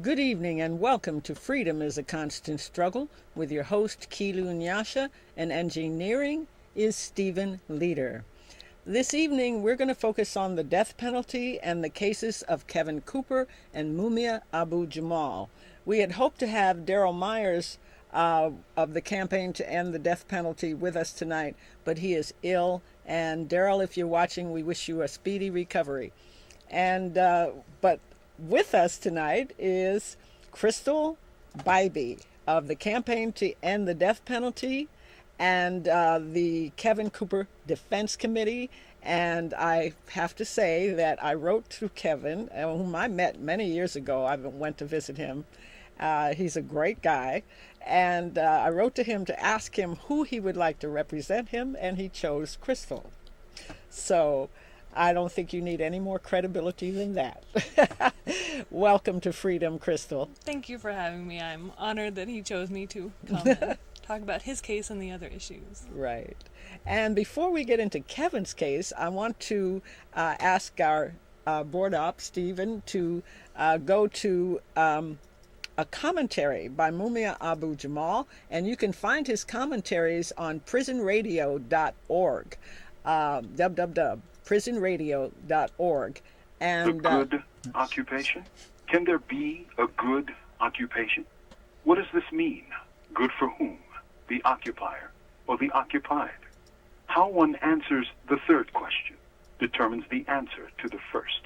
Good evening and welcome to Freedom is a Constant Struggle with your host Kiilu Nyasha, and engineering is Stephen Leader. This evening we're going to focus on the death penalty and the cases of Kevin Cooper and Mumia Abu-Jamal. We had hoped to have Daryl Myers of the campaign to end the death penalty with us tonight, but he is ill. And Daryl, if you're watching, we wish you a speedy recovery. But with us tonight is Crystal Bybee of the Campaign to End the Death Penalty and the Kevin Cooper Defense Committee. And I have to say that I wrote to Kevin, whom I met many years ago. I went to visit him. He's a great guy. And I wrote to him to ask him who he would like to represent him, and he chose Crystal. So I don't think you need any more credibility than that. Welcome to Freedom, Crystal. Thank you for having me. I'm honored that he chose me to come and talk about his case and the other issues. Right. And before we get into Kevin's case, I want to ask our board op, Stephen, to go to a commentary by Mumia Abu-Jamal, and you can find his commentaries on prisonradio.org, www.prisonradio.org. And the good occupation? Can there be a good occupation? What does this mean? Good for whom? The occupier or the occupied? How one answers the third question determines the answer to the first.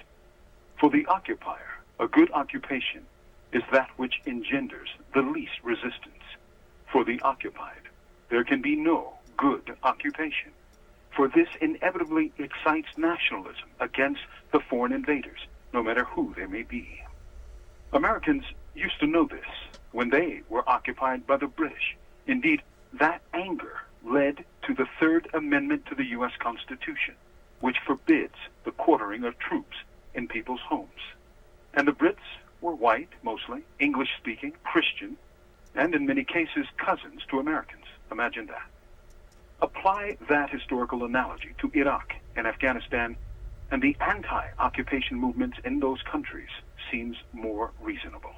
For the occupier, a good occupation is that which engenders the least resistance. For the occupied, there can be no good occupation, for this inevitably excites nationalism against the foreign invaders, no matter who they may be. Americans used to know this when they were occupied by the British. Indeed, that anger led to the Third Amendment to the U.S. Constitution, which forbids the quartering of troops in people's homes. And the Brits were white, mostly, English-speaking, Christian, and in many cases cousins to Americans. Imagine that. Apply that historical analogy to Iraq and Afghanistan, and the anti-occupation movements in those countries seems more reasonable.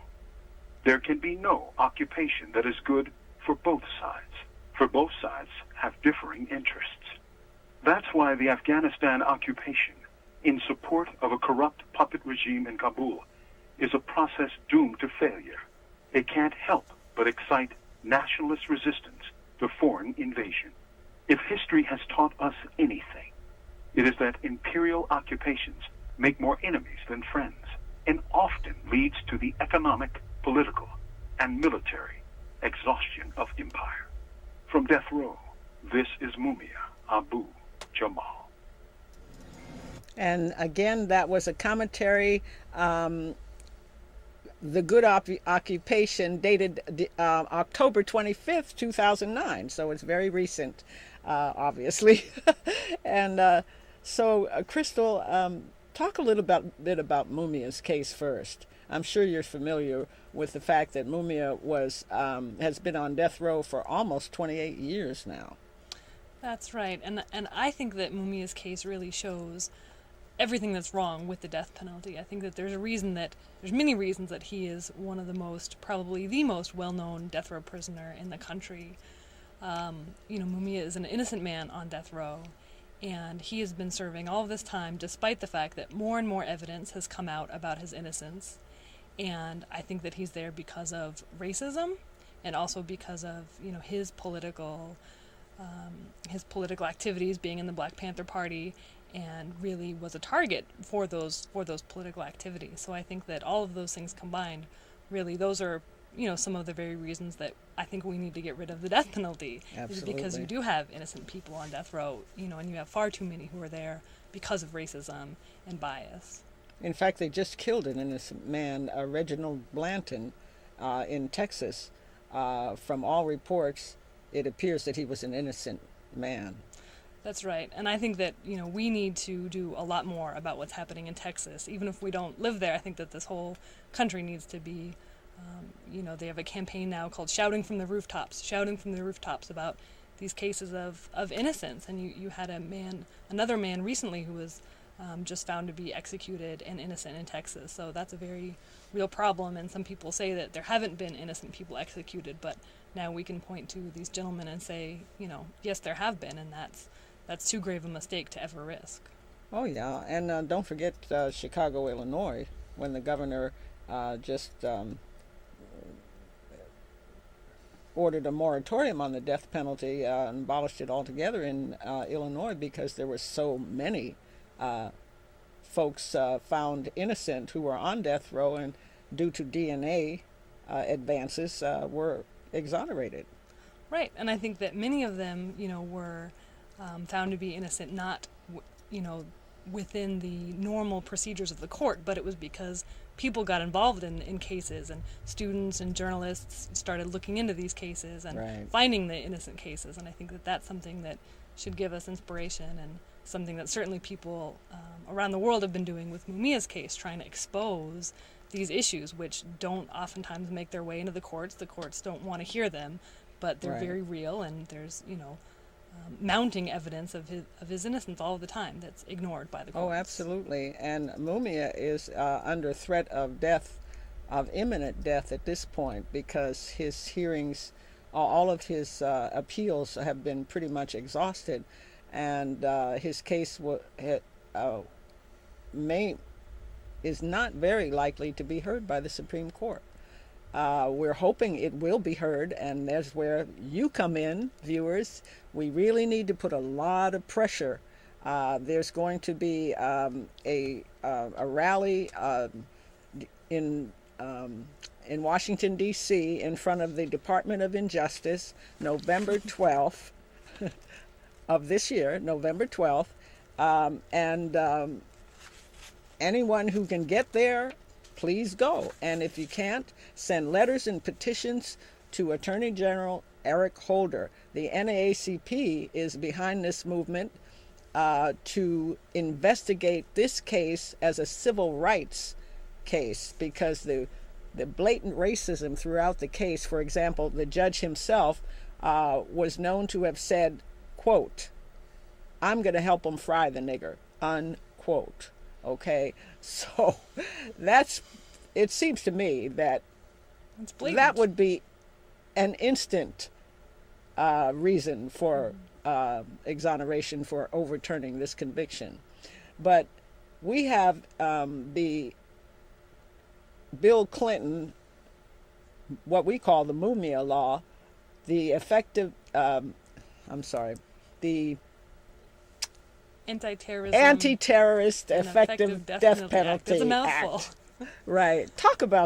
There can be no occupation that is good for both sides, for both sides have differing interests. That's why the Afghanistan occupation, in support of a corrupt puppet regime in Kabul, is a process doomed to failure. It can't help but excite nationalist resistance to foreign invasion. If history has taught us anything, it is that imperial occupations make more enemies than friends, and often leads to the economic, political, and military exhaustion of empire. From death row, this is Mumia Abu-Jamal. And again, that was a commentary, The Good Occupation, dated October 25th, 2009. So it's very recent, obviously. And so, Crystal, talk a little bit about Mumia's case first. I'm sure you're familiar with the fact that Mumia has been on death row for almost 28 years now. That's right. And I think that Mumia's case really shows everything that's wrong with the death penalty. I think that there's many reasons that he is one of the most, probably the most well-known death row prisoner in the country. Mumia is an innocent man on death row, and he has been serving all of this time despite the fact that more and more evidence has come out about his innocence. And I think that he's there because of racism, and also because of his political activities, being in the Black Panther Party, and really was a target for those political activities. So I think that all of those things combined, really, those are some of the very reasons that I think we need to get rid of the death penalty. Absolutely. Is because you do have innocent people on death row, and you have far too many who are there because of racism and bias. In fact, they just killed an innocent man, Reginald Blanton, in Texas. From all reports, it appears that he was an innocent man. That's right. And I think that, we need to do a lot more about what's happening in Texas. Even if we don't live there, I think that this whole country needs to be, they have a campaign now called shouting from the rooftops about these cases of innocence. And you had another man recently who was just found to be executed and innocent in Texas. So that's a very real problem, and some people say that there haven't been innocent people executed, but now we can point to these gentlemen and say, yes, there have been, and that's too grave a mistake to ever risk. Oh, yeah, and don't forget Chicago, Illinois, when the governor just ordered a moratorium on the death penalty and abolished it altogether in Illinois because there were so many folks found innocent who were on death row and due to DNA advances were exonerated. Right, and I think that many of them, were found to be innocent, not, within the normal procedures of the court, but it was because people got involved in cases, and students and journalists started looking into these cases and finding the innocent cases, and I think that that's something that should give us inspiration, and something that certainly people around the world have been doing with Mumia's case, trying to expose these issues, which don't oftentimes make their way into the courts. The courts don't want to hear them, but they're very real, and there's, mounting evidence of his innocence all the time that's ignored by the courts. Oh, absolutely. And Mumia is under threat of death, of imminent death at this point, because his hearings, all of his appeals have been pretty much exhausted, and his case is not very likely to be heard by the Supreme Court. We're hoping it will be heard, and there's where you come in, viewers. We really need to put a lot of pressure. There's going to be a rally in Washington, D.C. in front of the Department of Injustice, November 12th of this year, November 12th. And anyone who can get there, please go. And if you can't, send letters and petitions to Attorney General Eric Holder. The NAACP is behind this movement to investigate this case as a civil rights case, because the blatant racism throughout the case, for example, the judge himself was known to have said, quote, "I'm going to help them fry the nigger," unquote. Okay, so it seems to me that that would be an instant reason for exoneration, for overturning this conviction. But we have the Bill Clinton, what we call the Mumia law, the Anti-Terrorist Effective Death Penalty Act. It's a mouthful. Act. Right. Talk about